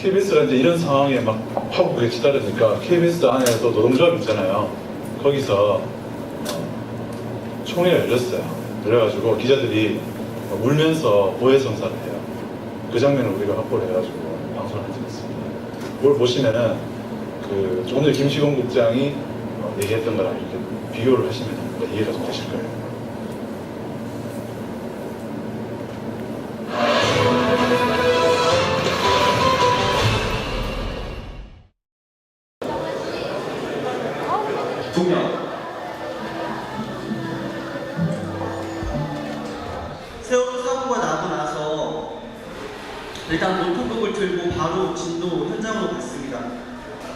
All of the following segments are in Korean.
KBS가 이제 이런 상황에 막 파국에 치달으니까 KBS 안에도 노동조합 있잖아요. 거기서 총회가 열렸어요. 그래가지고 기자들이 울면서 보혜성사를 해요. 그 장면을 우리가 확보를 해가지고 방송을 한 적이 있습니다. 그걸 보시면은 조금 전에 김시공 국장이 얘기했던 거랑 이렇게 비교를 하시면 이해가 좀 되실 거예요. 세월호 사고가 나고 나서 일단 노트북을 들고 바로 진도 현장으로 갔습니다.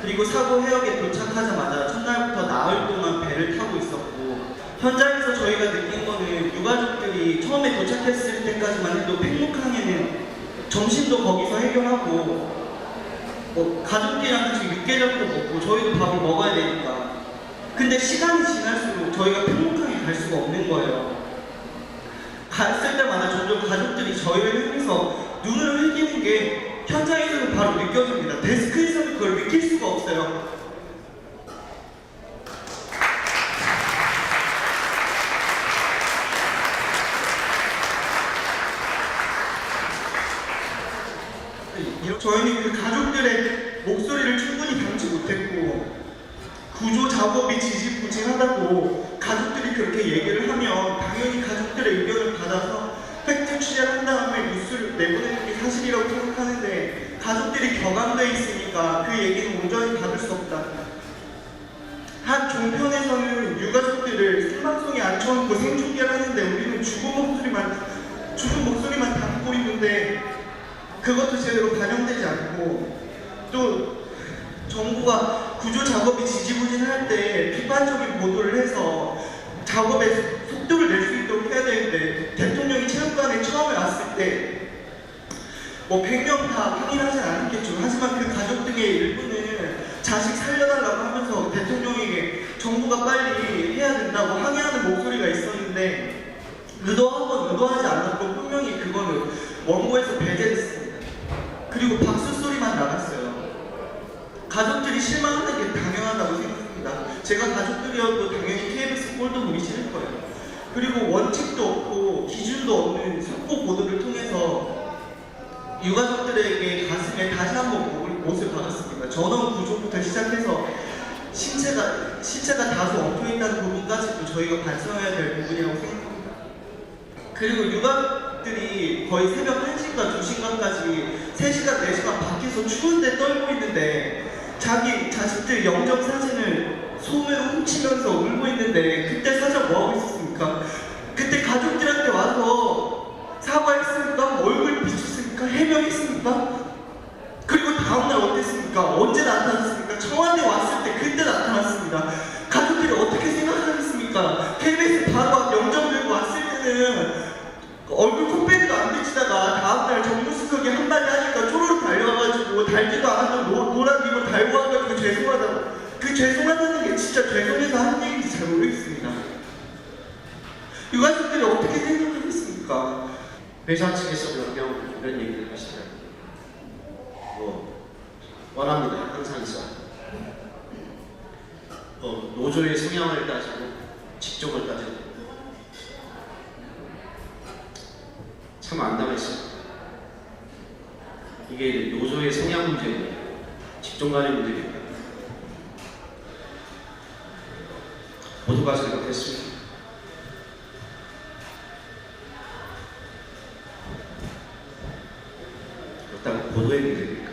그리고 사고 해역에 도착하자마자 첫날부터 나흘 동안 배를 타고 있었고, 현장에서 저희가 느낀 거는 유가족들이 처음에 도착했을 때까지만 해도 팽목항에는 점심도 거기서 해결하고 가족들이랑 같이 육개장도 먹고 저희도 밥을 먹어야 되니까, 근데 시간이 지날수록 저희가 팽목항에 갈 수가 없는 거예요. 갔을 때마다 점점 가족들이 저희를 향해서 눈을 흘기는 게 현장에서는 바로 느껴집니다. 데스크에서는 그걸 느낄 수가 없어요. 저희는 그 가족들의 목소리를 충분히 담지 못했고, 구조 작업이 지지부진하다고 가족들이 그렇게 얘기를 하면 당연히 가족들의 의견을 받아서 팩트 취재를 한 다음에 뉴스를 내보내는 게 사실이라고 생각하는데, 가족들이 격앙돼 있으니까 그 얘기는 온전히 받을 수 없다. 한 종편에서는 유가족들을 생방송에 앉혀놓고 생중계를 하는데 우리는 죽은 목소리만 담고 있는데 그것도 제대로 반영되지 않고, 또 정부가 구조 작업이 지지부진할 때 비판적인 보도를 해서 작업에 속도를 낼 수 있도록 해야 되는데, 대통령이 체육관에 처음에 왔을 때 100명 다 항의하진 않았겠죠. 하지만 그 가족 등의 일부는 자식 살려달라고 하면서 대통령에게 정부가 빨리 해야 된다고 항의하는 목소리가 있었는데, 의도하지 않았고 분명히 그거는 원고에서 배제됐습니다. 그리고 박수 소리만 나갔어요. 가족들이 실망하는 게 당연하다고 생각합니다. 제가 가족들이어도 당연히 KBS 꼴도 보기 싫을 거예요. 그리고 원칙도 없고 기준도 없는 속보 보도를 통해서 유가족들에게 가슴에 다시 한번 못을 박았습니다. 전원 구조부터 시작해서 신체가 다소 엉켜 있다는 부분까지도 저희가 반성해야 될 부분이라고 생각합니다. 그리고 유가족들이 거의 새벽 1시간, 2시간까지 3시간, 4시간 밖에서 추운데 떨고 있는데 자기 자식들 영정 사진을 소매로 훔치면서 울고 있는데, 그때 사자 뭐하고 있었습니까? 그때 가족들한테 와서 사과했습니까? 얼굴 비쳤습니까? 해명했습니까? 그리고 다음날 어땠습니까? 언제 나타났습니까? 청와대 왔을 때 그때 나타났습니다. 가족들이 어떻게 생각하겠습니까? KBS 바로 앞 영정 들고 왔을 때는 얼굴 콧배기도 안 비치다가 다음날 정무수석이 한마디 하니까 쪼르륵 달려와가지고 달지도 않았던 노란 이거 달고 와가지고 죄송하다고. 그 죄송하다는 게 진짜 죄송해서 하는 얘기인지 잘 모르겠습니다. 유가족들이 어떻게 생각하겠습니까? 회사 측에서 그냥 이런 얘기를 하시더라고요. 원합니다. 항상 있어. 노조의 성향을 따지고 직종을 따지고 참 안담했어요. 이게 노조의 성향 문제고 직종 간의 문제입니다. 모두가 생각했습니다. 그렇다고 보도의 문제입니까?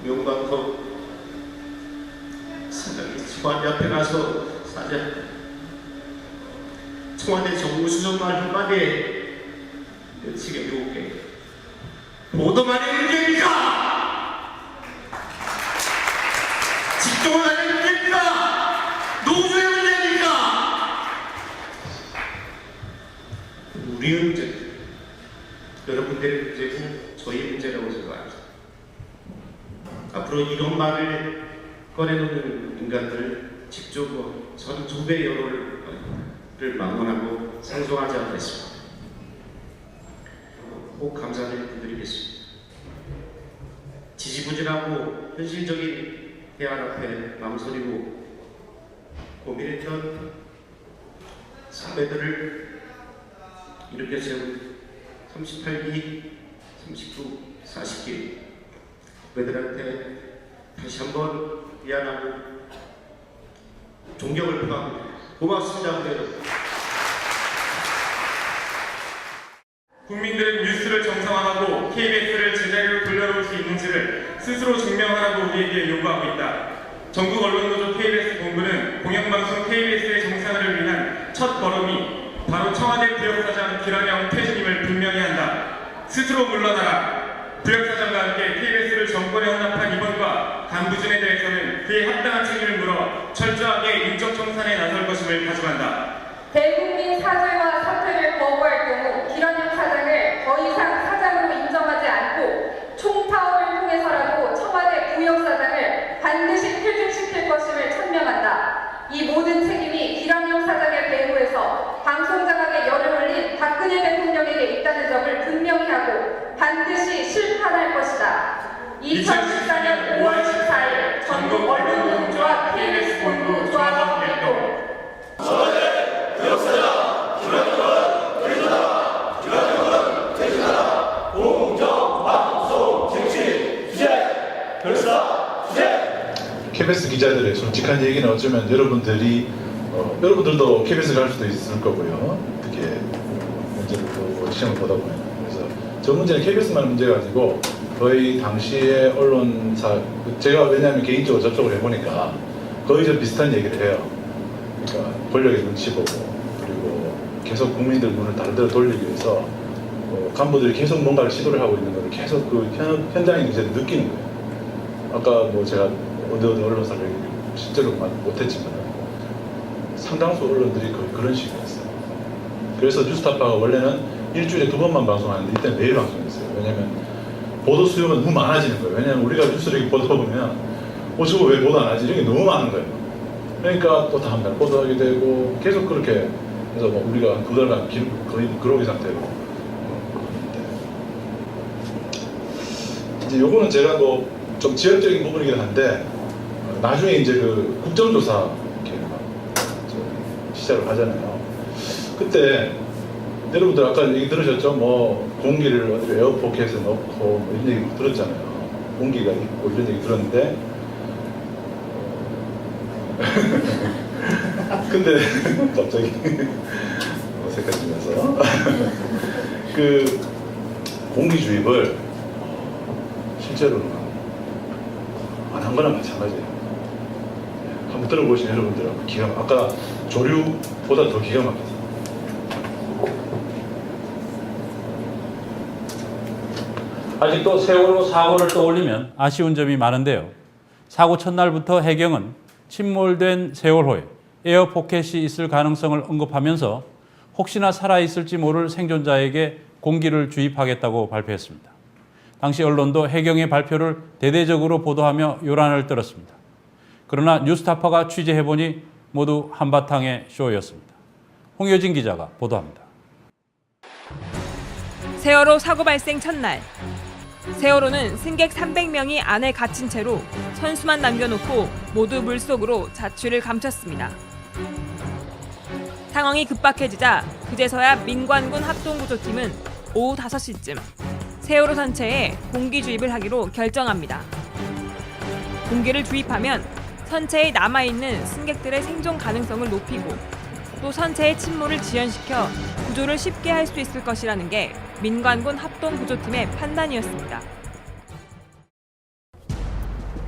명방법 사장이 청와대 앞에 가서 청와대 정무수석 말 한마디에 며칠에 7개 보도만의 문제입니까? 직종만의 문제입니까? 그들의 문제고 저희 문제라고 생각합니다. 앞으로 이런 말을 꺼내놓는 인간들을 직접 저는 2배 여론을 막론하고 상정하지 않겠습니다. 꼭 감사를 드리겠습니다. 지지부진하고 현실적인 대안 앞에 망설이고 고민했던 선배들을 이렇게 세운 38기, 39, 40기 후배들한테 다시 한번 미안하고 존경을 표합니다. 고맙습니다. 후배들. 국민들은 뉴스를 정상화하고 KBS를 제자리로 돌려놓을 수 있는지를 스스로 증명하라고 우리에게 요구하고 있다. 전국 언론노조 KBS 본부는 공영방송 KBS의 정상화를 위한 첫 걸음이 바로 청와대 부역사장 기란영 퇴진임을 분명히 한다. 스스로 물러나라. 부역사장과 함께 KBS를 정권에 혼합한 이번과 간부진에 대해서는 그의 합당한 책임을 물어 철저하게 인적 청산에 나설 것임을 다짐한다. 대국민 사죄와 사퇴를 거부할 경우 기란영 사장을 더 이상 사장으로 인정하지 않고 총파업을 통해서라도 청와대 부역사장을 반드시 퇴진시킬 것임을 천명한다. 이 모든 책임이 기란영 사장의 배후에서 방송장악에 열을 올린 박근혜 대통령에게 있다는 점을 분명히 하고 반드시 실판할 것이다. 2014년 5월 14일 전국 언론노조와 KBS 본부 조합원 활동 KBS 기자들의 솔직한 얘기는 어쩌면 여러분들도 KBS 갈 수도 있을 거고요. 특히 문제를 보고 시험을 보다 보면. 그래서 저 문제는 KBS만 문제가 아니고 거의 당시의 언론사, 제가 왜냐하면 개인적으로 저쪽을 해보니까 거의 좀 비슷한 얘기를 해요. 그러니까 권력의 눈치 보고 그리고 계속 국민들 눈을 다른 데로 돌리기 위해서 간부들이 계속 뭔가를 시도를 하고 있는 걸 계속 그 현장에 이제 느끼는 거예요. 아까 뭐 제가 어느 언론사를 실제로 못했지만 상당수 언론들이 거의 그런 식이었어요. 그래서 뉴스타파가 원래는 일주일에 2번만 방송하는데 이때는 매일 방송했어요. 왜냐면 보도 수요가 너무 많아지는 거예요. 왜냐면 우리가 뉴스를 이렇게 보다 보면 저거 왜 보도 안 하지? 이런 게 너무 많은 거예요. 그러니까 또 다음날 보도하게 되고 계속 그렇게 해서 뭐 우리가 한 2달간 거의 그러기 상태로 이제 요거는 제가 뭐 좀 지역적인 부분이긴 한데 나중에 이제 그 국정조사 이렇게 막 시작을 하잖아요. 그때 여러분들 아까 얘기 들으셨죠? 뭐 공기를 어디 에어포켓에 넣고 뭐 이런 얘기 들었잖아요. 공기가 있고 이런 얘기 들었는데 근데 갑자기 어색해지면서 그 공기 주입을 실제로는 안 한 거랑 마찬가지예요. 한번 들어보신 여러분들 아까 조류보다 더 기가 막혀서 아직도 세월호 사고를 떠올리면 아쉬운 점이 많은데요. 사고 첫날부터 해경은 침몰된 세월호에 에어포켓이 있을 가능성을 언급하면서 혹시나 살아있을지 모를 생존자에게 공기를 주입하겠다고 발표했습니다. 당시 언론도 해경의 발표를 대대적으로 보도하며 요란을 떨었습니다. 그러나 뉴스타파가 취재해보니 모두 한바탕의 쇼였습니다. 홍효진 기자가 보도합니다. 세월호 사고 발생 첫날, 세월호는 승객 300명이 안에 갇힌 채로 선수만 남겨놓고 모두 물속으로 자취를 감췄습니다. 상황이 급박해지자 그제서야 민관군 합동구조팀은 오후 5시쯤 세월호 선체에 공기 주입을 하기로 결정합니다. 공기를 주입하면 선체에 남아있는 승객들의 생존 가능성을 높이고 또 선체의 침몰을 지연시켜 구조를 쉽게 할 수 있을 것이라는 게 민관군 합동구조팀의 판단이었습니다.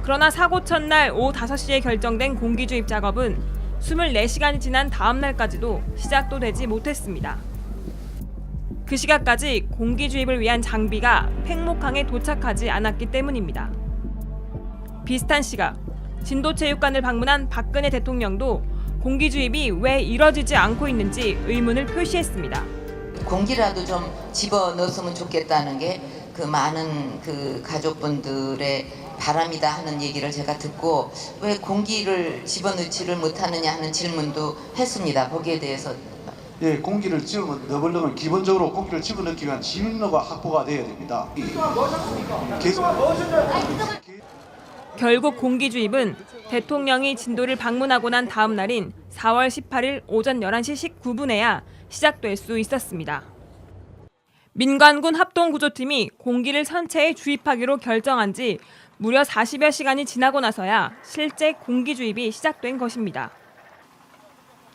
그러나 사고 첫날 오후 5시에 결정된 공기 주입 작업은 24시간이 지난 다음 날까지도 시작도 되지 못했습니다. 그 시각까지 공기 주입을 위한 장비가 팽목항에 도착하지 않았기 때문입니다. 비슷한 시각, 진도체육관을 방문한 박근혜 대통령도 공기 주입이 왜 이뤄지지 않고 있는지 의문을 표시했습니다. 공기라도 좀 집어 넣었으면 좋겠다는 게 그 많은 그 가족분들의 바람이다 하는 얘기를 제가 듣고 왜 공기를 집어넣지를 못하느냐 하는 질문도 했습니다. 거기에 대해서. 예, 공기를 집어 넣으려면 기본적으로 공기를 집어넣기 위한 진로가 확보가 되어야 됩니다. 결국 공기 주입은 대통령이 진도를 방문하고 난 다음 날인 4월 18일 오전 11시 19분에야 시작될 수 있었습니다. 민관군 합동구조팀이 공기를 선체에 주입하기로 결정한 지 무려 40여 시간이 지나고 나서야 실제 공기 주입이 시작된 것입니다.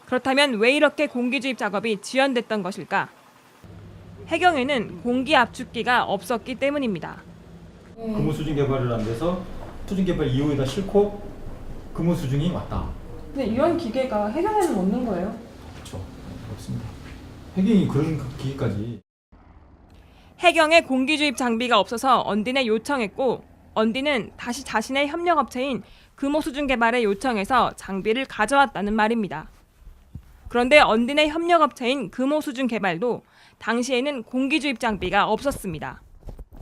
그렇다면 왜 이렇게 공기 주입 작업이 지연됐던 것일까? 해경에는 공기 압축기가 없었기 때문입니다. 금호 수중 개발을 안 돼서 수중 개발 이후에다 싣고 금호 수중이 왔다. 근데 이런 기계가 해경에는 없는 거예요? 그렇죠. 없습니다. 해경이 그런 기계까지. 해경에 공기 주입 장비가 없어서 언딘에 요청했고 언딘은 다시 자신의 협력업체인 금호 수중 개발에 요청해서 장비를 가져왔다는 말입니다. 그런데 언딘의 협력업체인 금호 수중 개발도 당시에는 공기 주입 장비가 없었습니다.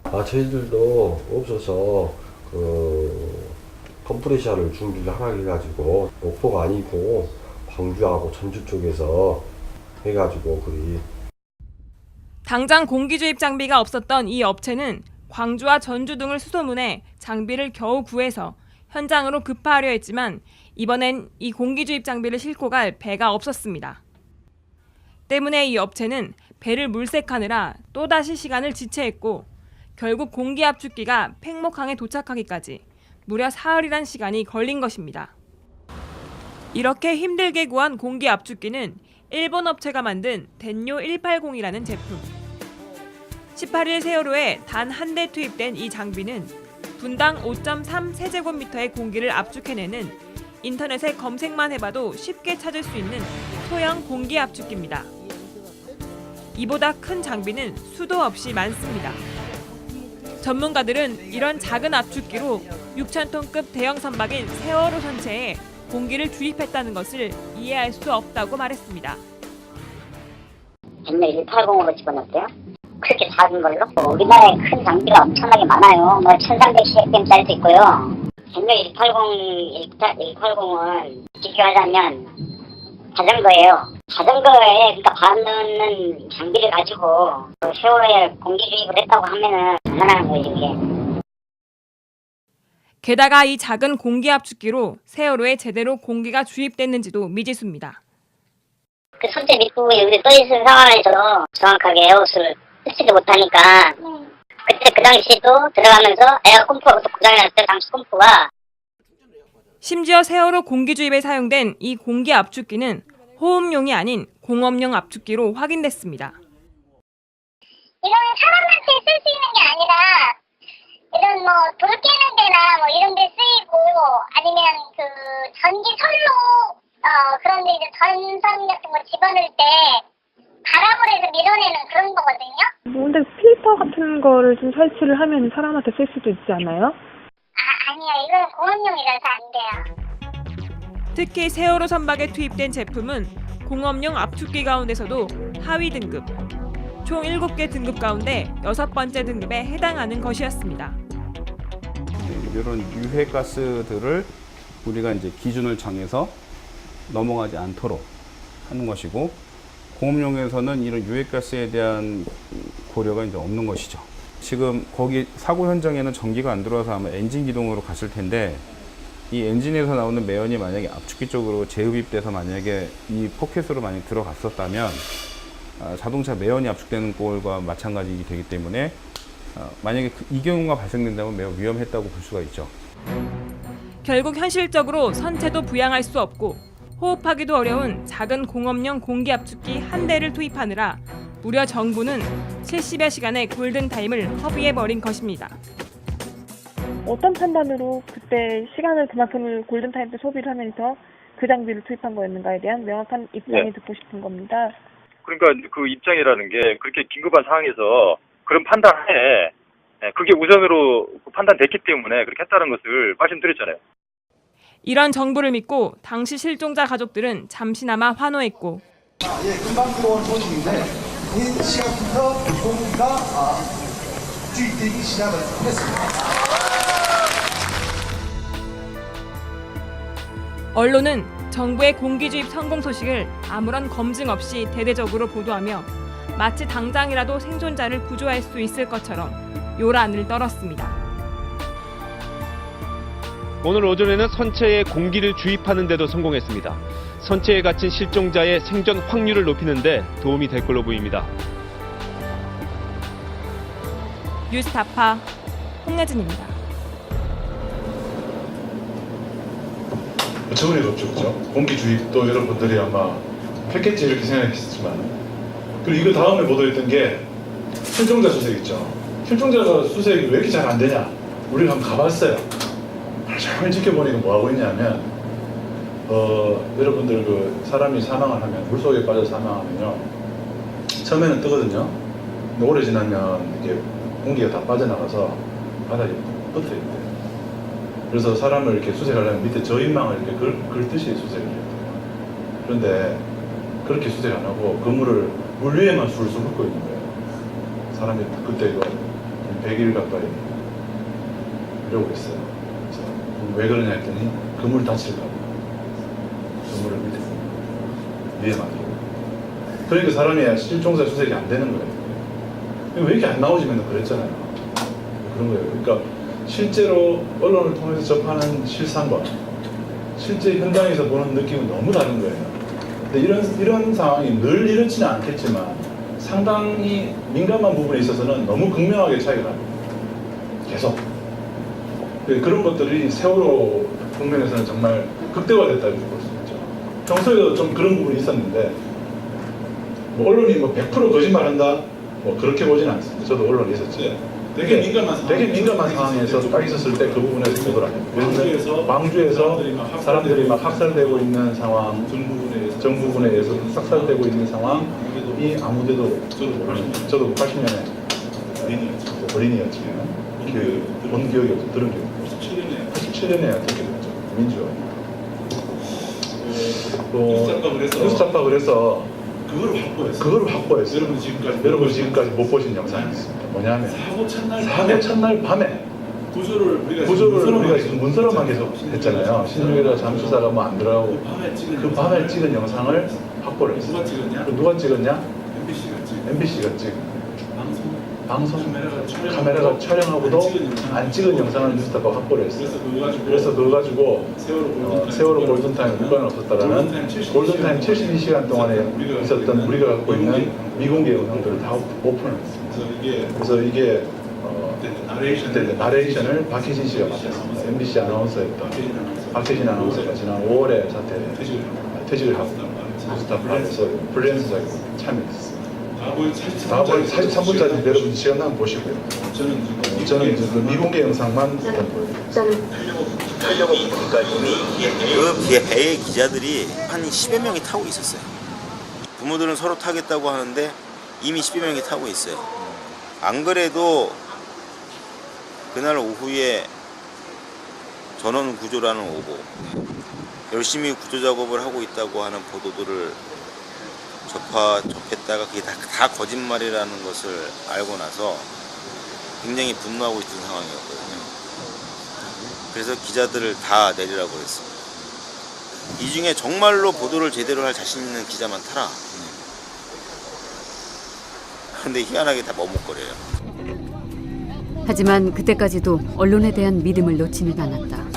저희들도 없어서 컴프레셔를 준비를 하라 해가지고 목포가 아니고 광주하고 전주 쪽에서 해가지고 당장 공기 주입 장비가 없었던 이 업체는 광주와 전주 등을 수소문해 장비를 겨우 구해서 현장으로 급파하려 했지만 이번엔 이 공기 주입 장비를 싣고 갈 배가 없었습니다. 때문에 이 업체는 배를 물색하느라 또다시 시간을 지체했고 결국 공기 압축기가 팽목항에 도착하기까지 무려 사흘이란 시간이 걸린 것입니다. 이렇게 힘들게 구한 공기 압축기는 일본 업체가 만든 덴요 180이라는 제품. 18일 세월호에 단 한 대 투입된 이 장비는 분당 5.3 세제곱미터의 공기를 압축해내는 인터넷에 검색만 해봐도 쉽게 찾을 수 있는 소형 공기 압축기입니다. 이보다 큰 장비는 수도 없이 많습니다. 전문가들은 이런 작은 압축기로 6,000톤급 대형 선박인 세월호 선체에 공기를 주입했다는 것을 이해할 수 없다고 말했습니다. 덴요 180으로 집어넣었대요? 그렇게 작은 걸로? 우리나라에 큰 장비가 엄청나게 많아요. 1300ccm짜리도 있고요. 덴요 180은 비교하자면 자전거예요. 자전거에 그러니까 바람 넣는 장비를 가지고 세월호에 공기 주입을 했다고 하면은 장난하는 거예요, 이게. 게다가 이 작은 공기 압축기로 세월호에 제대로 공기가 주입됐는지도 미지수입니다. 그 선체 밑부분이 여기 떠있는 상황에서 정확하게 에어호스를 쓰지도 못하니까 그때 그 당시도 들어가면서 에어 컴프가 고장이 났을 당시 컴프가 심지어 세월호 공기 주입에 사용된 이 공기 압축기는 호흡용이 아닌 공업용 압축기로 확인됐습니다. 이런 사람한테 쓸 수 있는 게 아니라 이런 돌 깨는 데나 이런 데 쓰이고 아니면 그 전기 선로 그런데 이제 전선 같은 거 집어넣을 때 바람을 해서 밀어내는 그런 거거든요. 근데 필터 같은 거를 좀 설치를 하면 사람한테 쓸 수도 있지 않아요? 아니야. 이건 공업용이라서 안 돼요. 특히 세월호 선박에 투입된 제품은 공업용 압축기 가운데서도 하위 등급, 총 7개 등급 가운데 6번째 등급에 해당하는 것이었습니다. 이런 유해가스들을 우리가 이제 기준을 정해서 넘어가지 않도록 하는 것이고, 공업용에서는 이런 유해가스에 대한 고려가 이제 없는 것이죠. 지금 거기 사고 현장에는 전기가 안 들어와서 아마 엔진 기동으로 갔을 텐데, 이 엔진에서 나오는 매연이 만약에 압축기 쪽으로 재흡입돼서 만약에 이 포켓으로 만약 들어갔었다면 자동차 매연이 압축되는 꼴과 마찬가지이기 되기 때문에 만약에 이 경우가 발생된다면 매우 위험했다고 볼 수가 있죠. 결국 현실적으로 선체도 부양할 수 없고 호흡하기도 어려운 작은 공업용 공기 압축기 한 대를 투입하느라 무려 정부는 70여 시간의 골든타임을 허비해버린 것입니다. 어떤 판단으로 그때 시간을 그만큼을 골든타임 때 소비를 하면서 그 장비를 투입한 거였는가에 대한 명확한 입장이 듣고 싶은 겁니다. 그러니까 그 입장이라는 게 그렇게 긴급한 상황에서 그런 판단하에 그게 우선으로 판단됐기 때문에 그렇게 했다는 것을 말씀드렸잖아요. 이런 정부를 믿고 당시 실종자 가족들은 잠시나마 환호했고 금방 들어온 소식인데 이 시각부터 공기가 주입되기 시작을 했습니다. 언론은 정부의 공기 주입 성공 소식을 아무런 검증 없이 대대적으로 보도하며 마치 당장이라도 생존자를 구조할 수 있을 것처럼 요란을 떨었습니다. 오늘 오전에는 선체에 공기를 주입하는 데도 성공했습니다. 선체에 갇힌 실종자의 생존 확률을 높이는 데 도움이 될 걸로 보입니다. 뉴스타파 홍예진입니다. 어처구니가 없죠, 그죠? 공기 주입도 여러분들이 아마 패키지 이렇게 생각했지만, 그리고 이거 다음에 보도했던 게 실종자 수색 있죠. 실종자 수색이 왜 이렇게 잘 안 되냐? 우리가 한번 가봤어요. 잘 지켜보니까 뭐 하고 있냐면, 여러분들 그 사람이 사망을 하면, 물속에 빠져 사망하면요, 처음에는 뜨거든요. 근데 오래 지나면 이게 공기가 다 빠져나가서 바닥에 붙어 있대요. 그래서 사람을 이렇게 수색하려면 밑에 저인망을 이렇게 긁듯이 수색을 해요. 그런데 그렇게 수색 안 하고 그물을 물 위에만 술술 긋고 있는 거예요. 사람이 그때 이거 100일 가까이 이러고 있어요. 그래서 왜 그러냐 했더니 그물 다칠까 봐. 그물을 밑에 위에만 두고. 그러니까 사람이 실종자 수색이 안 되는 거예요. 왜 이렇게 안 나오지? 맨날 그랬잖아요. 그런 거예요. 그러니까 실제로 언론을 통해서 접하는 실상과 실제 현장에서 보는 느낌은 너무 다른 거예요. 근데 이런 상황이 늘 이렇지는 않겠지만 상당히 민감한 부분에 있어서는 너무 극명하게 차이가 납니다. 계속. 그런 것들이 세월호 국면에서는 정말 극대화됐다고 볼 수 있죠. 평소에도 좀 그런 부분이 있었는데, 뭐 언론이 뭐 100% 거짓말한다? 뭐 그렇게 보지는 않습니다. 저도 언론에 있었지. 되게 민감한 상황에서 딱 있었을 때 그 부분에서 보도를 합니다. 광주에서 사람들이 막 학살되고 있는 상황, 정부군에 의해서 학살되고 있는 상황이 아무데도, 저도 80년에 어린이였지만 본 기억이 없어, 들은 기억이 없어. 87년에 듣게 됐죠. 민주화. 뉴스타파 그래서 그걸 확보했어요. 여러분 지금까지 못 보신 영상이 있습니다. 뭐냐면 사고 첫날 밤에 구조를 우리가 문서로만 계속 했잖아요. 신중이라 잠수사가 뭐 안 들어가고 그 밤에 찍은 영상을 확보를 했어요. 누가 찍었냐? MBC가 찍은 방송 카메라가 촬영하고도 안 찍은 영상을 뉴스타파가 확보를 했어요. 그래서 그거 가지고 세월호 골든타임 누가 없었다라는 골든타임 72시간 동안에 있었던 우리가 갖고 있는 미공개 영상들을 다 오픈을 했습니다. 그래서 이게 그때 나레이션을 박혜진 씨가 맡았습니다. MBC 아나운서였던 박혜진 아나운서가 지난 5월에 퇴직을 하고 뉴스타파에서 프리랜서 자격으로 참여했습니다. 43분짜리 여러분 시간 나면 보시고요. 저는 이제 그 미공개 영상만 일단 보여드리겠습니다. 그 배에 기자들이 한 10여 명이 타고 있었어요. 부모들은 서로 타겠다고 하는데 이미 10여 명이 타고 있어요. 안 그래도 그날 오후에 전원 구조라는 오고 열심히 구조 작업을 하고 있다고 하는 보도들을 접했다가 그게 다 거짓말이라는 것을 알고 나서 굉장히 분노하고 있던 상황이었거든요. 그래서 기자들을 다 내리라고 그랬습니다. 이 중에 정말로 보도를 제대로 할 자신 있는 기자만 타라. 그런데 희한하게 다 머뭇거려요. 하지만 그때까지도 언론에 대한 믿음을 놓지는 않았다.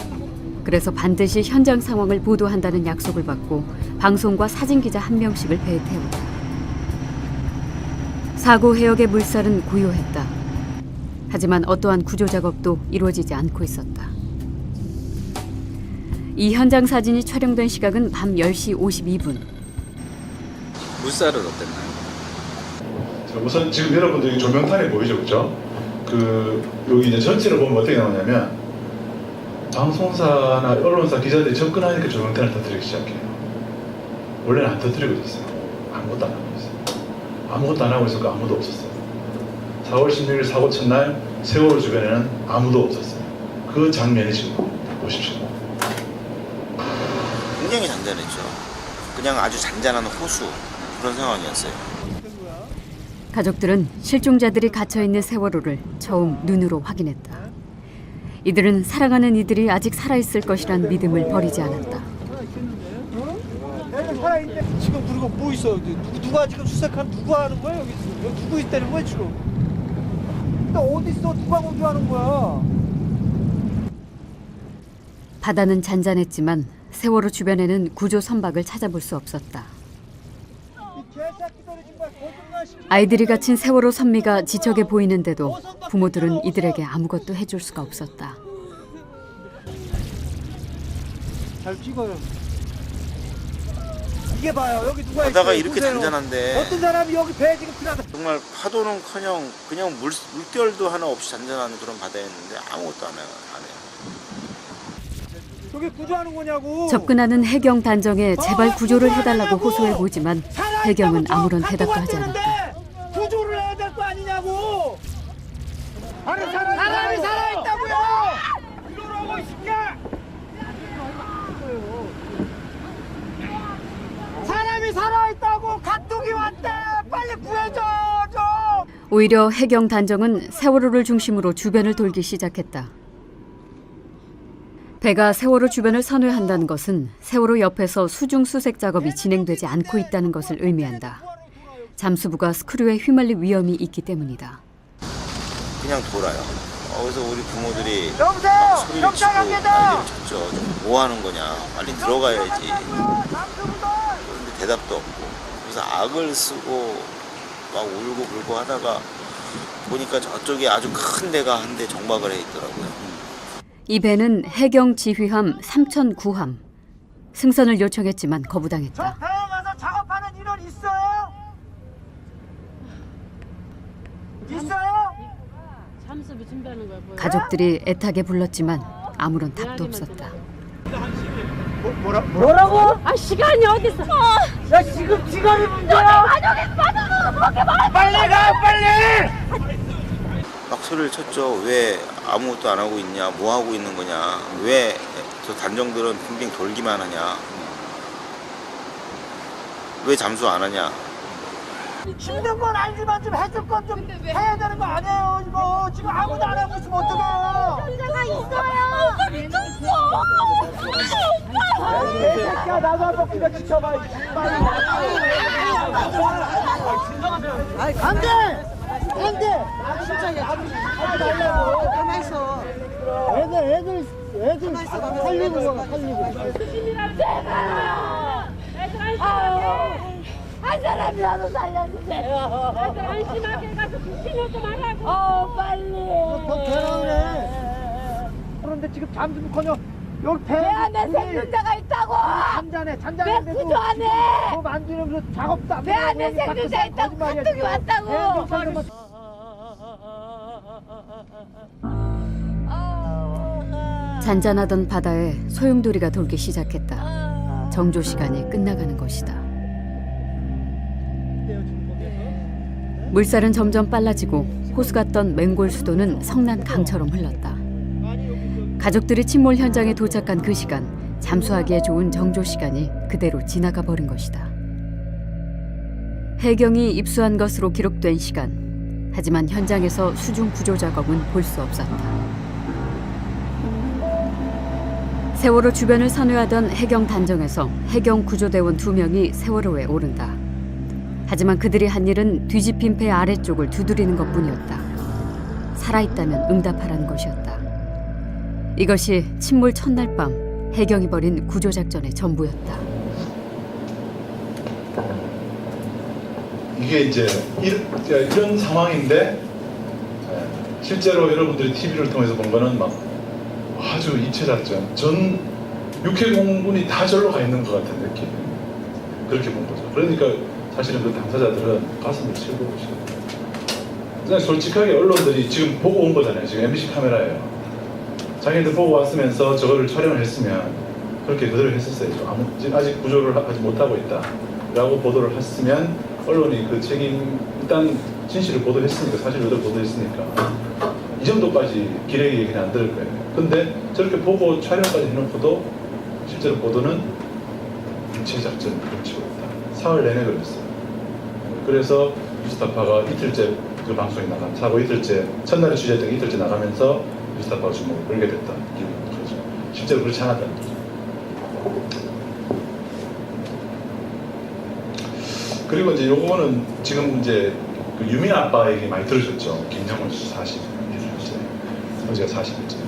그래서 반드시 현장 상황을 보도한다는 약속을 받고 방송과 사진기자 1명씩을 배에 태웠다. 사고 해역의 물살은 고요했다. 하지만 어떠한 구조 작업도 이루어지지 않고 있었다. 이 현장 사진이 촬영된 시각은 밤 10시 52분. 물살은 어땠나요? 우선 지금 여러분들이 조명탄에 보이죠, 그렇죠? 여기 이제 전체를 보면 어떻게 나오냐면 방송사나 언론사 기자들이 접근하니까 조명탄을 터뜨리기 시작해요. 원래는 안 터뜨리고 있었어요. 아무것도 안 하고 있어요. 아무것도 안 하고 있었고 아무도 없었어요. 4월 16일 사고 첫날 세월호 주변에는 아무도 없었어요. 그 장면이 지금 보십시오. 굉장히 잔잔했죠. 그냥 아주 잔잔한 호수 그런 상황이었어요. 가족들은 실종자들이 갇혀있는 세월호를 처음 눈으로 확인했다. 이들은 사랑하는 이들이 아직 살아있을 것이란 믿음을 버리지 않았다. 지금 그리고 뭐 있어? 누가 지금 수색한 누가 하는 거야 여기? 여기 누구 있다는 거야 지금? 너 어디 있어? 누가 공주하는 거야? 바다는 잔잔했지만 세월호 주변에는 구조 선박을 찾아볼 수 없었다. 아이들이 갇힌 세월호 선미가 지척에 보이는데도 부모들은 이들에게 아무것도 해줄 수가 없었다. 잘 찍어요. 이게 봐요. 여기 누가 바다가 있어요? 이렇게 보세요. 잔잔한데 어떤 사람이 여기 배 지금 피나다. 정말 파도는커녕 그냥 물결도 하나 없이 잔잔한 그런 바다였는데 아무것도 안 해요. 저게 구조하는 거냐고. 접근하는 해경 단정에 제발 구조를 해달라고 호소해 보지만 해경은 아무런 대답도 하지 않았다. 구조를 해야 될 거 아니냐고. 아니 사람이 살아있다고요. 이러라고 이 새끼야. 사람이 살아있다고 가뚝이 왔대. 빨리 구해줘 좀. 오히려 해경 단정은 세월호를 중심으로 주변을 돌기 시작했다. 배가 세월호 주변을 선회한다는 것은 세월호 옆에서 수중 수색 작업이 진행되지 않고 있다는 것을 의미한다. 잠수부가 스크류에 휘말릴 위험이 있기 때문이다. 그냥 돌아요. 그래서 우리 부모들이 여보세요? 막 소리를 치고 경찰 난리를 관계자! 쳤죠. 뭐 하는 거냐. 빨리 들어가야지. 그런데 대답도 없고. 그래서 악을 쓰고 막 울고 불고 하다가 보니까 저쪽에 아주 큰 데가 한 대 정박을 해 있더라고요. 이 배는 해경 지휘함 3009함. 승선을 요청했지만 거부당했다. 배에 가서 작업하는 인원 있어요? 있어요? 잠수부 준비하는 거야. 가족들이 애타게 불렀지만 아무런 답도 없었다. 뭐라고? 아 시간이 어딨어? 야 지금 시간이 문제야. 가족이 빠져나가 그렇게 말해. 빨리 가 빨리. 막 소리를 쳤죠. 왜 아무것도 안 하고 있냐, 뭐 하고 있는 거냐, 왜 저 단정들은 빙빙 돌기만 하냐, 왜 잠수 안 하냐. 힘든 건 알지만 좀 해줄 건 좀 해야 되는 거 아니에요 이거. 지금 아무도 안 하고 있으면 어떡해요. 혼자가 있어요. 오빠 미쳤어. 오빠. 새끼야 나도 한번 그거 지켜봐. 안돼 안돼. 진짜 하지 말라고. 가만 있어. 애들 살리고 가 살리고. 수신이랑 제발요. 애들 안심하게. 한 사람이라도 살려주세요. 애들 안심하게 가서 수신을 좀 하라고. 빨리. 더 개나오네. 그런데 지금 잠수부커녕 여기 배 안에 생존자가 있다고. 잔잔해. 배 구조 안 해. 뭐 만지면서 작업도 안 배 안에 생존자 있다고 카톡이 왔다고. 잔잔하던 바다에 소용돌이가 돌기 시작했다. 정조 시간이 끝나가는 것이다. 물살은 점점 빨라지고 호수 같던 맹골 수도는 성난 강처럼 흘렀다. 가족들이 침몰 현장에 도착한 그 시간, 잠수하기에 좋은 정조 시간이 그대로 지나가 버린 것이다. 해경이 입수한 것으로 기록된 시간. 하지만 현장에서 수중 구조 작업은 볼 수 없었다. 세월호 주변을 선회하던 해경 단정에서 해경 구조대원 2명이 세월호에 오른다. 하지만 그들이 한 일은 뒤집힌 배 아래쪽을 두드리는 것뿐이었다. 살아있다면 응답하라는 것이었다. 이것이 침몰 첫날 밤 해경이 벌인 구조작전의 전부였다. 이게 이제 이런 상황인데 실제로 여러분들이 TV를 통해서 본 거는 막 아주 입체작전, 전 육해공군이 다 절로 가 있는 것 같은 느낌. 그렇게 본 거죠. 그러니까 사실은 그 당사자들은 가슴을 치고 오시고 그냥 솔직하게 언론들이 지금 보고 온 거잖아요. 지금 MBC 카메라예요. 자기들 보고 왔으면서 저거를 촬영을 했으면 그렇게 그대로 했었어야죠. 아직 구조를 하지 못하고 있다 라고 보도를 했으면 언론이 그 책임, 일단 진실을 보도했으니까, 사실을 보도했으니까 이 정도까지 기레기 그냥 안 들을 거예요. 근데 저렇게 보고 촬영까지 해놓고도 실제로 보도는 육체작전을 펼치고 있다. 사흘 내내 그랬어요. 그래서 뉴스타파가 이틀째 그 방송이 나가면 사고 이틀째 첫날에 취재했던 게 이틀째 나가면서 뉴스타파가 주목을 끌게 됐다. 그렇죠. 실제로 그렇지 않았다는 거죠. 그리고 이제 요거는 지금 이제 그 유민 아빠 얘기 많이 들으셨죠. 김정은 씨 40일째, 어제가 40일째.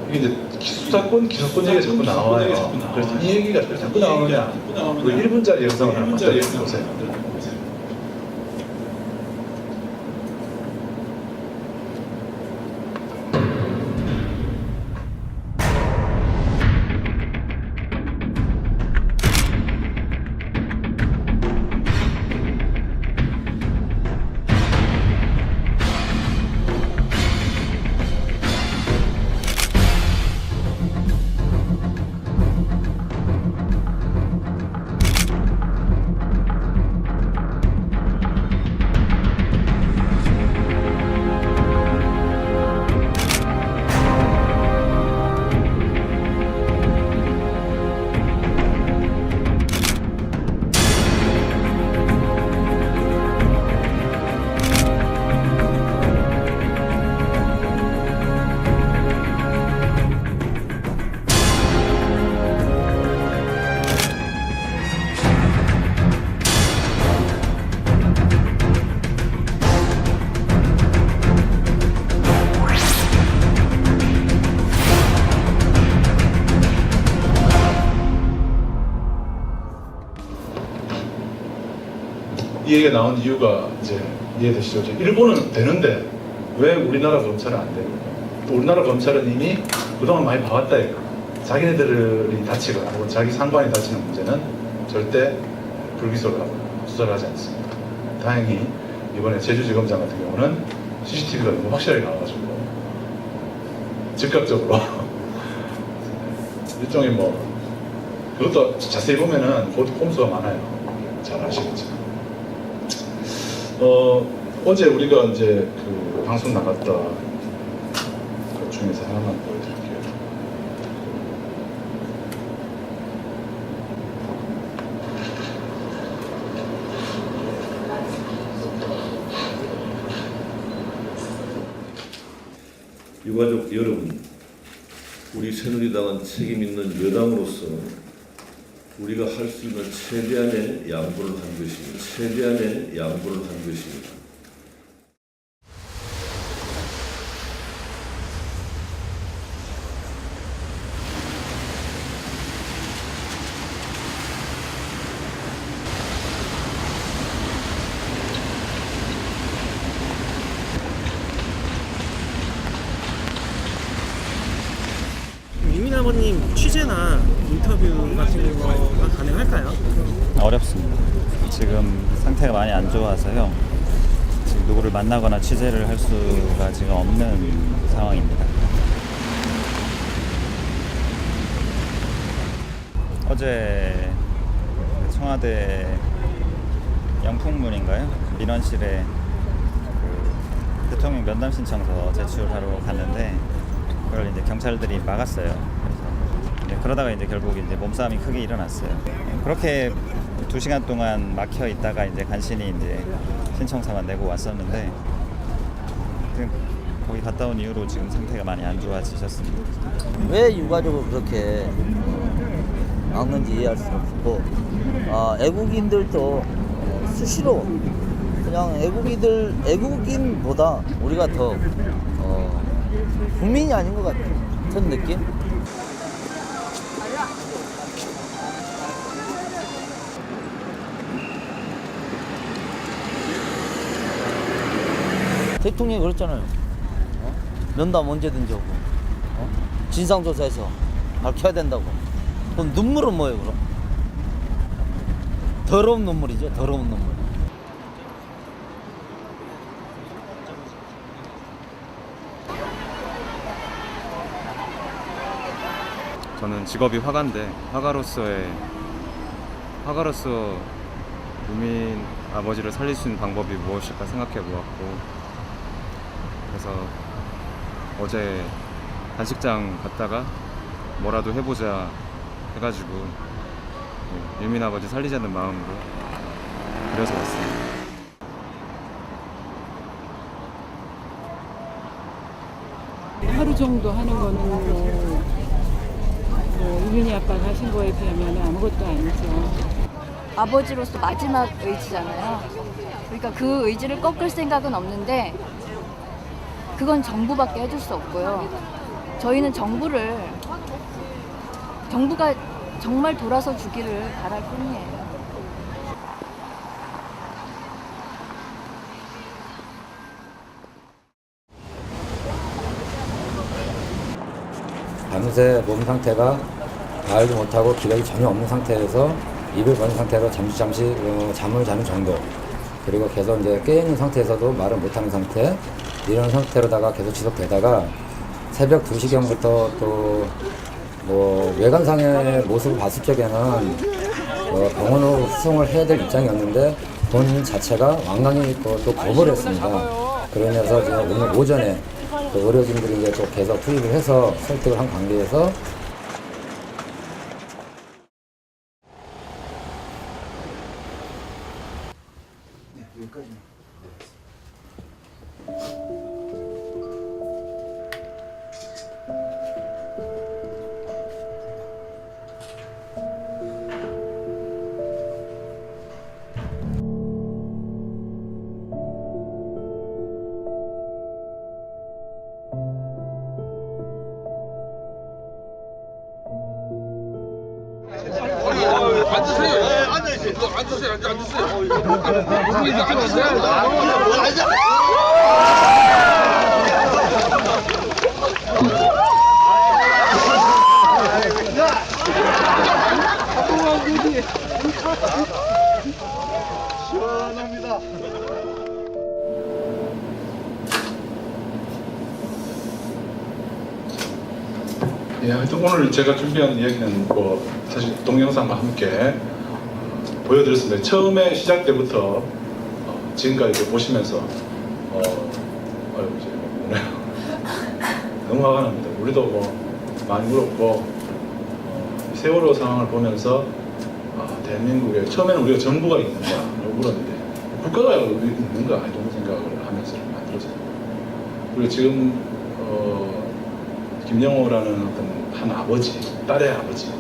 이게 이제 수사권, 기소권 얘기가 자꾸 나와요. 그래서 이 얘기가 자꾸 나오느냐. 그 1분짜리 영상을 하나 만들어보세요. 이 얘기가 나온 이유가 이제 이해되시죠? 일본은 되는데 왜 우리나라 검찰은 안 되고, 또 우리나라 검찰은 이미 그동안 많이 봐왔다 이거. 자기네들이 다치거나 혹은 자기 상관이 다치는 문제는 절대 불기소를 하거나 수사를 하지 않습니다. 다행히 이번에 제주지검장 같은 경우는 CCTV가 너무 확실하게 나와가지고 즉각적으로 일종의 뭐 그것도 자세히 보면은 꼼수가 많아요. 잘 아시겠죠. 어제 우리가 이제 그 방송 나갔다 그 중에서 하나만 보여드릴게요. 유가족 여러분, 우리 새누리당은 책임 있는 여당으로서 우리가 할 수 있는 최대한의 양보를 한 것입니다. 최대한의 양보를 한 것입니다. 유민 아버님 취재나 인터뷰 같은 거가 가능할까요? 어렵습니다. 지금 상태가 많이 안 좋아서요. 지금 누구를 만나거나 취재를 할 수가 지금 없는 상황입니다. 어제 청와대 영풍문인가요? 민원실에 그 대통령 면담 신청서 제출하러 갔는데 그걸 이제 경찰들이 막았어요. 그래서 그러다가 이제 결국 이제 몸싸움이 크게 일어났어요. 그렇게 2시간 동안 막혀 있다가 이제 간신히 이제 신청서만 내고 왔었는데 거기 갔다 온 이후로 지금 상태가 많이 안 좋아지셨습니다. 왜 유가족을 그렇게 막는지 이해할 수 없고, 애국인들도 수시로 그냥 애국인보다 우리가 더 국민이 아닌 것 같은 느낌? 대통령이 그랬잖아요. 면담 언제든지 오고, 진상조사해서 밝혀야 된다고. 그럼 눈물은 뭐예요, 그럼? 더러운 눈물이죠, 더러운 눈물. 저는 직업이 화가인데 화가로서 유민 아버지를 살릴 수 있는 방법이 무엇일까 생각해 보았고, 그래서 어제 단식장 갔다가 뭐라도 해보자 해가지고 유민 아버지 살리자는 마음으로 그려서 왔습니다. 하루 정도 하는 거는 뭐 유민이 아빠가 하신 거에 비하면 아무것도 아니죠. 아버지로서 마지막 의지잖아요. 그러니까 그 의지를 꺾을 생각은 없는데 그건 정부밖에 해줄 수 없고요. 저희는 정부가 정말 돌아서 주기를 바랄 뿐이에요. 밤새 몸 상태가 말도 못하고 기력이 전혀 없는 상태에서 입을 버는 상태로 잠시 잠을 자는 정도, 그리고 계속 이제 깨있는 상태에서도 말을 못하는 상태, 이런 상태로다가 계속 지속되다가 새벽 2시경부터 또 뭐 외관상의 모습을 봤을 적에는 병원으로 후송을 해야 될 입장이었는데 본인 자체가 완강히 또 거부를 했습니다. 그러면서 지금 오늘 오전에 의료진들이 이제 또 계속 투입을 해서 설득을 한 관계에서 앉으세요. 앉으세요. 앉으세요. 시원합니다. 예, 하여튼 오늘 제가 준비한 이야기는 뭐 사실 동영상과 함께 보여드렸습니다. 처음에 시작 때부터 지금까지 보시면서 이제 오늘 너무 화가 납니다. 우리도 뭐 많이 울었고 세월호 상황을 보면서 대한민국에 처음에는 우리가 정부가 있는가 울었는데 국가가 있는가 이런 생각을 하면서 만들어져요. 그리고 지금 김영호라는 어떤 한 아버지, 딸의 아버지죠.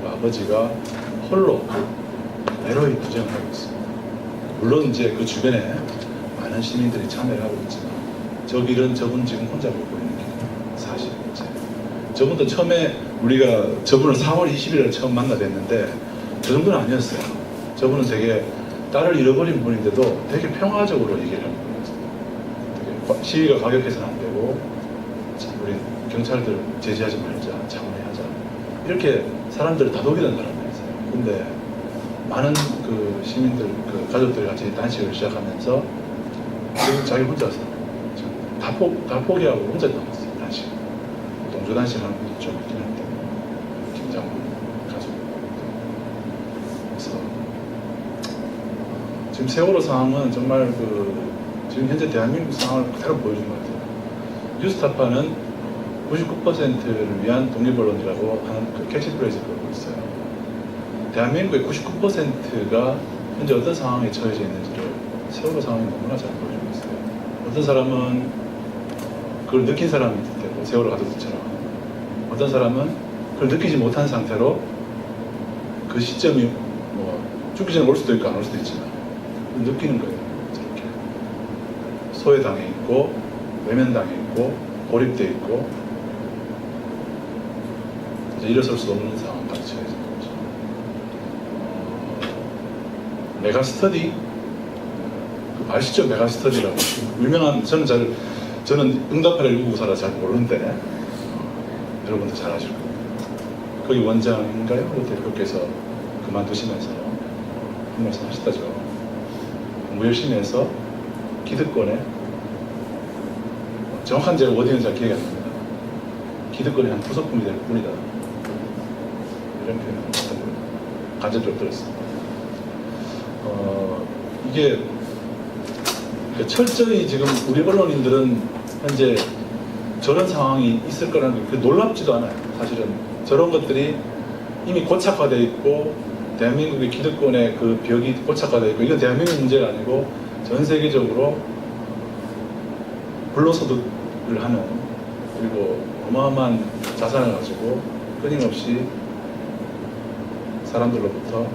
그 아버지가 홀로 외로이 투쟁하고 있습니다. 물론 이제 그 주변에 많은 시민들이 참여를 하고 있지만 저 길은 저분 지금 혼자 걷고 있는 길이에요. 사실 이제 저분도 처음에 우리가 저분을 4월 20일에 처음 만나 뵀는데 저 정도는 아니었어요. 저분은 되게 딸을 잃어버린 분인데도 되게 평화적으로 얘기를 하는 거예요. 되게 시위가 과격해서는 안 되고 우리 경찰들 제지하지 말자, 참여하자 이렇게 사람들을 다독이던 사람들이었어요. 근데 많은 그 시민들, 그 가족들이 같이 단식을 시작하면서 지금 자기 혼자서 다 포기하고 혼자 남았어요. 단식. 동조 단식하는 분도 좀 있긴 한데 김장군 가족. 그래서 지금 세월호 상황은 정말 지금 현재 대한민국 상황을 그대로 보여준 것 같아요. 뉴스타파는 99%를 위한 독립언론이라고 하는 그 캐치프레이즈를 걸고 있어요. 대한민국의 99%가 현재 어떤 상황에 처해져 있는지를 세월호 상황이 너무나 잘 보여주고 있어요. 어떤 사람은 그걸 느낀 사람이 있을 테고 세월호 가족들처럼, 어떤 사람은 그걸 느끼지 못한 상태로 그 시점이 뭐 죽기 전에 올 수도 있고 안 올 수도 있지만 느끼는 거예요. 저렇게 소외당해 있고 외면당해 있고 고립돼 있고 이제 일어설 수 없는 상황까지 처해진 거죠. 메가스터디, 아시죠? 메가스터디라고 유명한, 저는 응답하라 1994라 잘 모르는데 여러분도 잘 아실 겁니다. 거기 원장인가요? 그 대표께서 그만두시면서 한 말씀 하셨다죠. 공부 열심히 해서 기득권에, 정확한 제가 워딩은 잘 기억이 안 납니다. 기득권의 한 부속품이 될 뿐이다. 이런 표현을 했던 걸 간접적으로 들었습니다. 이게 철저히 지금 우리 언론인들은 현재 저런 상황이 있을 거라는 게 놀랍지도 않아요. 사실은 저런 것들이 이미 고착화되어 있고 대한민국의 기득권의 그 벽이 고착화되어 있고, 이건 대한민국 문제가 아니고 전 세계적으로 불로소득을 하는 그리고 어마어마한 자산을 가지고 끊임없이 사람들로부터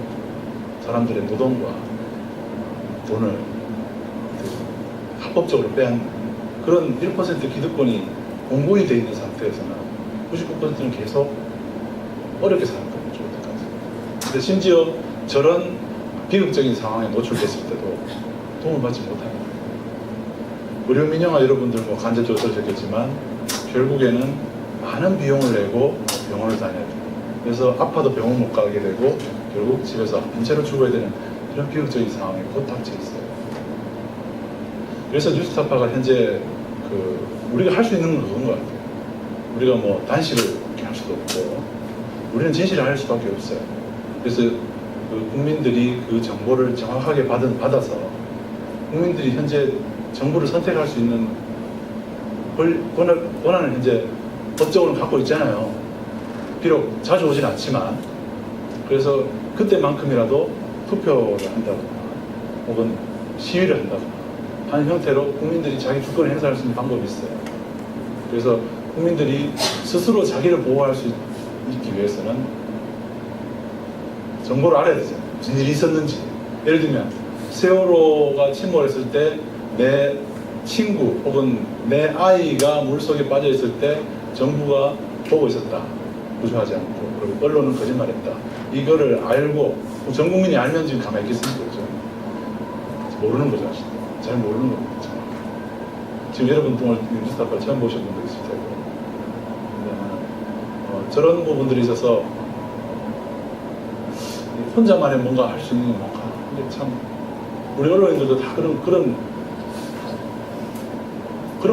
사람들의 노동과 돈을 합법적으로 빼앗는 그런 1% 기득권이 공고히 되어 있는 상태에서는 99%는 계속 어렵게 사는 거예요. 죽을 때까지. 근데 심지어 저런 비극적인 상황에 노출됐을 때도 도움을 받지 못하는 거예요. 의료민영화 여러분들 뭐 간접적으로 들으셨겠지만 결국에는 많은 비용을 내고 병원을 다녀야 돼요. 그래서 아파도 병원 못 가게 되고 결국 집에서 아픈 채로 죽어야 되는 이런 비극적인 상황에 곧 닥쳐 있어요. 그래서 뉴스타파가 현재 우리가 할 수 있는 건 그런 것 같아요. 우리가 뭐 단식을 이렇게 할 수도 없고 우리는 진실을 할 수밖에 없어요. 그래서 국민들이 그 정보를 정확하게 받아서 국민들이 현재 정부를 선택할 수 있는 권한을 현재 법적으로 갖고 있잖아요. 비록 자주 오진 않지만 그래서 그때만큼이라도 투표를 한다거나 혹은 시위를 한다거나 하는 형태로 국민들이 자기 주권을 행사할 수 있는 방법이 있어요. 그래서 국민들이 스스로 자기를 보호할 수 있기 위해서는 정보를 알아야 되잖아요. 무슨 일이 있었는지. 예를 들면 세월호가 침몰했을 때 내 친구 혹은 내 아이가 물속에 빠져 있을 때 정부가 보고 있었다. 구조하지 않고. 그리고 언론은 거짓말했다. 이거를 알고 전 국민이 알면 지금 가만히 있겠습니까? 그죠? 모르는 거죠. 잘 모르는 겁니다. 지금 여러분 오늘 뉴스타파 처음 보신 분도 있을 테고 저런 부분들이 있어서 혼자만의 뭔가 할 수 있는 게 뭔가 근데 참 우리 언론인들도 다 그런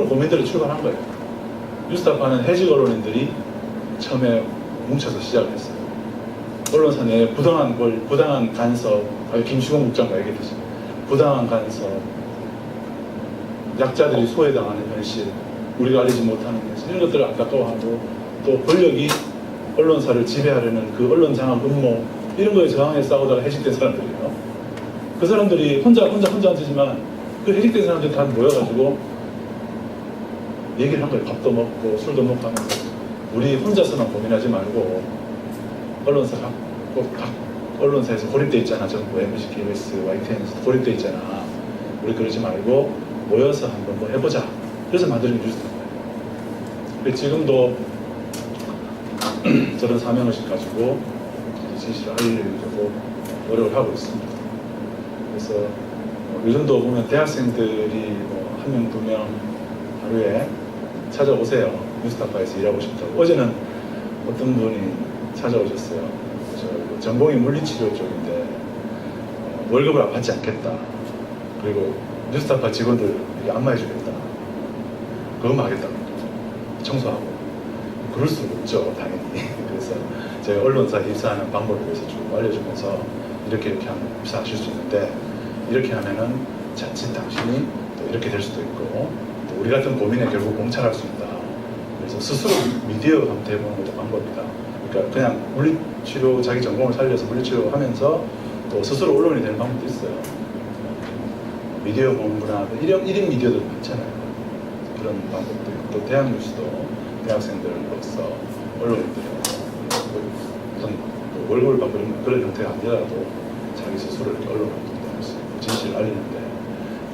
고민들을 출발한 거예요. 뉴스타파는 해직 언론인들이 처음에 뭉쳐서 시작을 했어요. 언론사 내에 부당한 간섭, 김시공 국장과 얘기했듯이 부당한 간섭, 약자들이 소외당하는 현실, 우리가 알리지 못하는 현실, 이런 것들을 안타까워하고 또 권력이 언론사를 지배하려는 그 언론 장악 음모 이런 거에 저항해 싸우다가 해직된 사람들이에요. 그 사람들이 혼자 앉지만 그 해직된 사람들이 다 모여가지고 얘기를 한 거예요. 밥도 먹고 술도 먹고 하면서 우리 혼자서만 고민하지 말고 언론사가 꼭 각 언론사에서 고립돼 있잖아. 정부, MBC, KBS, YTN에서 고립돼 있잖아. 우리 그러지 말고 모여서 한번 뭐 해보자. 그래서 만드는 뉴스타파예요. 지금도 저런 사명의식 가지고 진실을 알리려고 노력을 하고 있습니다. 그래서 요즘도 보면 대학생들이 뭐 1명, 2명 하루에 찾아오세요. 뉴스타파에서 일하고 싶다고. 어제는 어떤 분이 찾아오셨어요. 저 전공이 물리치료 쪽인데 월급을 받지 않겠다. 그리고 뉴스타파 직원들 안마해주겠다. 그것만 하겠다고. 청소하고. 그럴 수는 없죠, 당연히. 그래서 제가 언론사 입사하는 방법에 대해서 쭉 알려주면서 이렇게 하면 입사하실 수 있는데 이렇게 하면은 자칫 당신이 또 이렇게 될 수도 있고 또 우리 같은 고민에 결국 봉착할 수 있다. 그래서 스스로 미디어 한번 해보는 것도 방법이다. 그러니까 그냥 물리치료 자기 전공을 살려서 물리치료 하면서 또 스스로 언론이 되는 방법도 있어요. 미디어 공부나 1인 미디어도 많잖아요. 그런 방법도 있고 또 대학 뉴스도 대학생들로서 언론인들이 어떤 월급을 받고 그런 형태가 아니라도 자기 스스로 이렇게 언론 활동도 할 수 있고 진실을 알리는데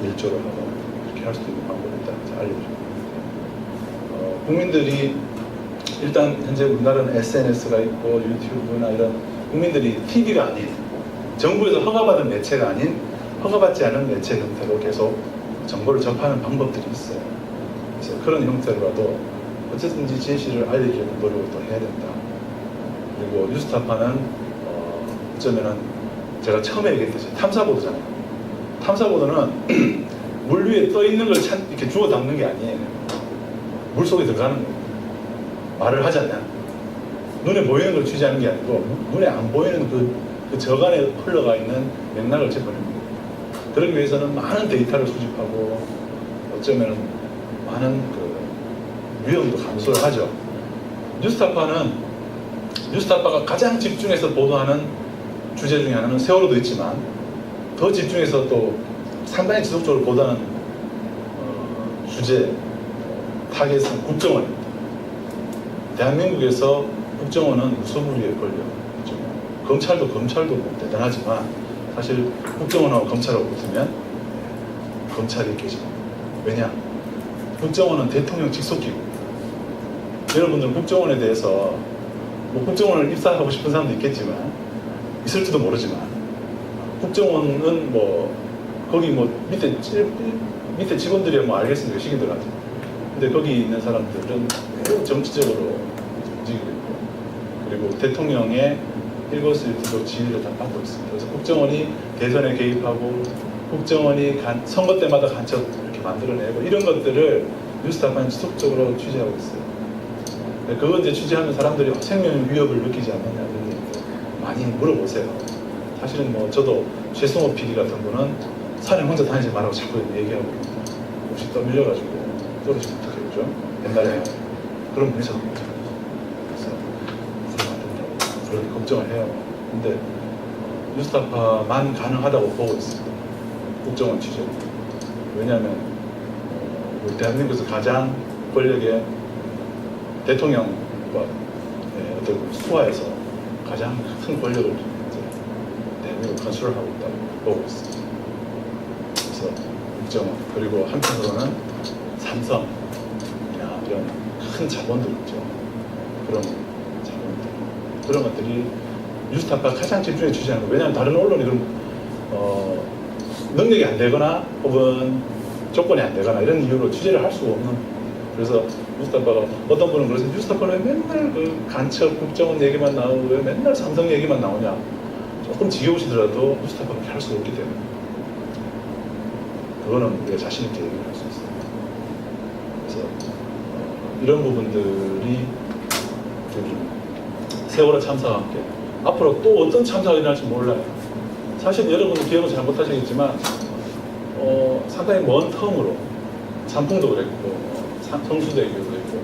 일조를 하고 이렇게 할 수 있는 방법이 있다는 알려주고 국민들이 일단 현재 우리나라는 SNS가 있고 유튜브나 이런 국민들이 TV가 아닌 정부에서 허가받은 매체가 아닌 허가받지 않은 매체 형태로 계속 정보를 접하는 방법들이 있어요. 그래서 그런 형태로라도 어쨌든지 진실을 알리려는 노력을 또 해야 된다. 그리고 뉴스타파는 어쩌면은 제가 처음에 얘기했듯이 탐사보도잖아요. 탐사보도는 물 위에 떠 있는 걸 이렇게 주워 담는 게 아니에요. 물 속에 들어가는 거예요. 말을 하잖아요. 눈에 보이는 걸 취재하는 게 아니고 눈에 안 보이는 그 저간에 흘러가 있는 맥락을 짚어냅니다. 그러기 위해서는 많은 데이터를 수집하고 어쩌면 많은 위험도 감수를 하죠. 뉴스타파가 가장 집중해서 보도하는 주제 중에 하나는 세월호도 있지만 더 집중해서 또 상당히 지속적으로 보도하는 주제 타겟은 국정원입니다. 대한민국에서 국정원은 무소불위의 권력. 검찰도 뭐 대단하지만 사실 국정원하고 검찰하고 붙으면 검찰이 깨집니다. 왜냐? 국정원은 대통령 직속기구. 여러분들 국정원에 대해서 뭐 국정원을 입사하고 싶은 사람도 있겠지만 있을지도 모르지만 국정원은 뭐 거기 뭐 밑에 직원들이야 뭐 알겠습니다. 시기들 하죠. 근데 거기 있는 사람들은 매우 정치적으로 움직이고 있고 그리고 대통령의 일거수일투족 지휘를 다 받고 있습니다. 그래서 국정원이 대선에 개입하고 국정원이 선거 때마다 간첩 이렇게 만들어내고 이런 것들을 뉴스타파는 지속적으로 취재하고 있어요. 그거 이제 취재하면 사람들이 생명 위협을 느끼지 않느냐 이런 얘기 많이 물어보세요. 사실은 뭐 저도 최승호 PD 같은 분은 산에 혼자 다니지 말라고 자꾸 얘기하고 있습니다. 혹시 떠밀려가지고 떨어지면 어떡해요? 옛날에 그런 분이 있었거든요. 그래서 그러면 안 된다고 그렇게 걱정을 해요. 근데 뉴스타파만 가능하다고 보고 있습니다. 국정원 취재. 왜냐하면 우리 대한민국에서 가장 권력의 대통령과 어떤 수하에서 가장 큰 권력을 이제 대한민국 컨트롤하고 있다고 보고 있습니다. 그래서 국정원 그리고 한편으로는 삼성이나 이런 큰 자본들 있죠. 그런 자본들 그런 것들이 뉴스타파가 가장 집중해 취재하는 거예요. 왜냐하면 다른 언론이 그럼 능력이 안 되거나 혹은 조건이 안 되거나 이런 이유로 취재를 할 수가 없는. 그래서 뉴스타파가 어떤 분은 그래서 뉴스타파는 왜 맨날 그 간첩 국정원 얘기만 나오고 왜 맨날 삼성 얘기만 나오냐. 조금 지겨우시더라도 뉴스타파가 할 수가 없기 때문에 그거는 우리가 자신 있게 얘기를 할 수 있어요. 그래서 이런 부분들이 세월호 참사와 함께 앞으로 또 어떤 참사가 일어날지 몰라요. 사실 여러분들 기억은 잘 못하시겠지만 상당히 먼 텀으로 산풍도 그랬고 성수대교도 있고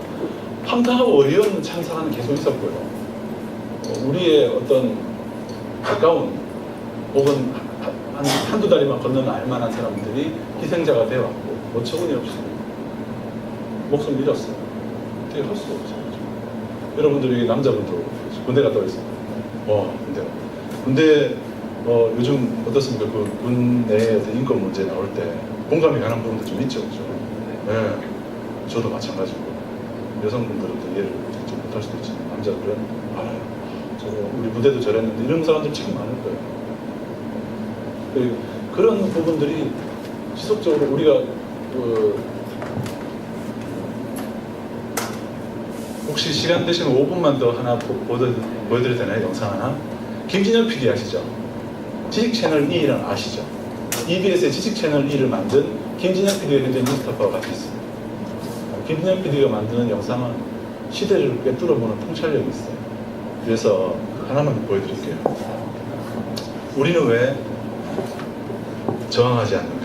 황당하고 어이없는 참사는 계속 있었고요. 우리의 어떤 가까운 혹은 한두 다리만 건너면 알만한 사람들이 희생자가 되어왔고 어처구니 없이 목숨 잃었어요. 어떻게 할 수가 없어요. 여러분들이 남자분도 군대 갔다 오셨어요. 군대 요즘 어떻습니까? 그 군 내의 어떤 인권 문제 나올 때 공감이 가는 부분도 좀 있죠, 그죠? 네, 저도 마찬가지고 여성분들은 또 이해를 좀 못할 수도 있지만 남자들은 알아요. 우리 부대도 저랬는데 이런 사람들 참 많을 거예요. 그런 부분들이 지속적으로 우리가 혹시 시간 되시면 5분만 더 하나 보여드려도 되나요? 영상 하나. 김진영 PD 아시죠? 지식 채널 E는 아시죠? EBS의 지식 채널 E를 만든 김진영 PD가 현재 뉴스타파와 같이 있습니다. 김진영 PD가 만드는 영상은 시대를 꿰뚫어보는 통찰력이 있어요. 그래서 하나만 보여드릴게요. 우리는 왜 저항하지 않는가?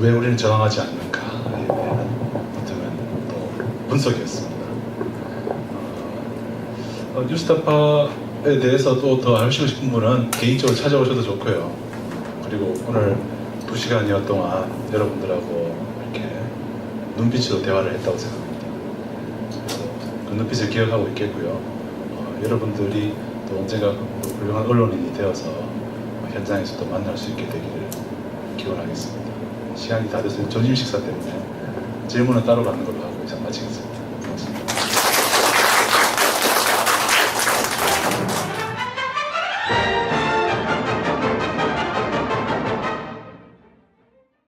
왜 우리는 저항하지 않는가에 대한 어떤 또 분석이었습니다. 뉴스타파에 대해서 또 더 알고 싶은 분은 개인적으로 찾아오셔도 좋고요. 그리고 오늘 2시간여 동안 여러분들하고 이렇게 눈빛으로 대화를 했다고 생각합니다. 그래서 그 눈빛을 기억하고 있겠고요. 여러분들이 또 언젠가 훌륭한 언론인이 되어서 현장에서도 만날 수 있게 되기를 기원하겠습니다. 시간이 다 돼서 점심 식사 때문에 질문은 따로 받는 걸로 하고